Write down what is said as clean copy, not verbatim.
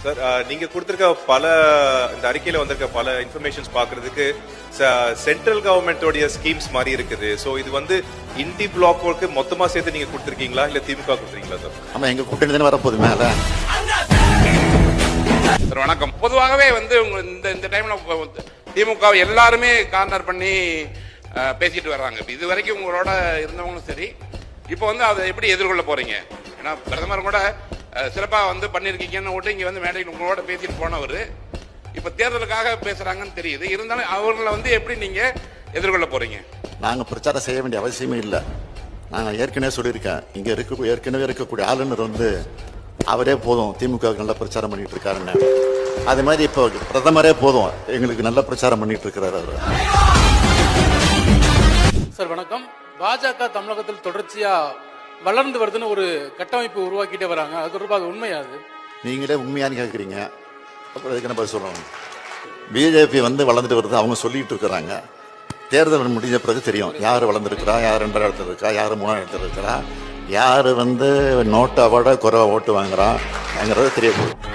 Sir நீங்க கொடுத்திருக்க பல இந்த அறிக்கையில வந்திருக்க பல இன்ஃபர்மேஷன்ஸ் பாக்குறதுக்கு சென்ட்ரல் கவர்மெண்டோடைய ஸ்கீம்ஸ் மாதிரி இருக்குது. ஸோ இது வந்து இண்டி பிளாக் ஒர்க்கு மொத்தமா சேர்த்து நீங்க கொடுத்துருக்கீங்களா இல்ல திமுக கொடுத்துருக்கீங்களா சார்? ஆமா, எங்க கூட்டணி தானே வரப்போகுது மேல. சார் வணக்கம். பொதுவாகவே வந்து இந்த டைம்ல திமுக எல்லாருமே கார்னர் பண்ணி பேசிட்டு வர்றாங்க. இது வரைக்கும் உங்களோட இருந்தவங்களும் சரி, இப்போ வந்து அதை எப்படி எதிர்கொள்ள போறீங்க? ஏன்னா பிரதமர் கூட சிறப்பாக வந்து பண்ணியிருக்கீங்கன்னு விட்டு இங்கே வந்து மேடையில் உங்களோட பேசிட்டு போனவர் இப்போ தேர்தலுக்காக பேசுறாங்கன்னு தெரியுது. இருந்தாலும் அவர்களை வந்து எப்படி நீங்க எதிர்கொள்ள போறீங்க? நாங்க பிரச்சாரம் செய்ய வேண்டிய அவசியமே இல்லை. நாங்கள் ஏற்கனவே சொல்லியிருக்கேன், இங்க ஏற்கனவே இருக்கக்கூடிய ஆளுநர் வந்து அவரே போதும் திமுக நல்ல பிரச்சாரம் பண்ணிட்டு இருக்காருன்னு. அதே மாதிரி இப்போ பிரதமரே போதும் எங்களுக்கு நல்ல பிரச்சாரம் பண்ணிட்டு இருக்கிறாரு அவர். சார் வணக்கம். பாஜக தமிழகத்தில் தொடர்ச்சியா வளர்ந்து வருதுன்னு ஒரு கட்டமைப்பு உருவாக்கிட்டே வராங்க. அது தொடர்பாக உண்மையாது? நீங்களே உண்மையானு கேட்குறீங்க, அப்புறம் இதுக்கு என்ன பதில் சொல்லணும்? பிஜேபி வந்து வளர்ந்துட்டு வருது அவங்க சொல்லிட்டு இருக்கிறாங்க. தேர்தல் முடிஞ்ச பிறகு தெரியும் யார் வளர்ந்துருக்கிறா, யார் 2ஆம் இடத்துல இருக்கா, யார் 3ஆம் இடத்துல இருக்கிறா, யார் வந்து நோட்டை விட குறைவா ஓட்டு வாங்குறாங்கிறது தெரிய போகுது.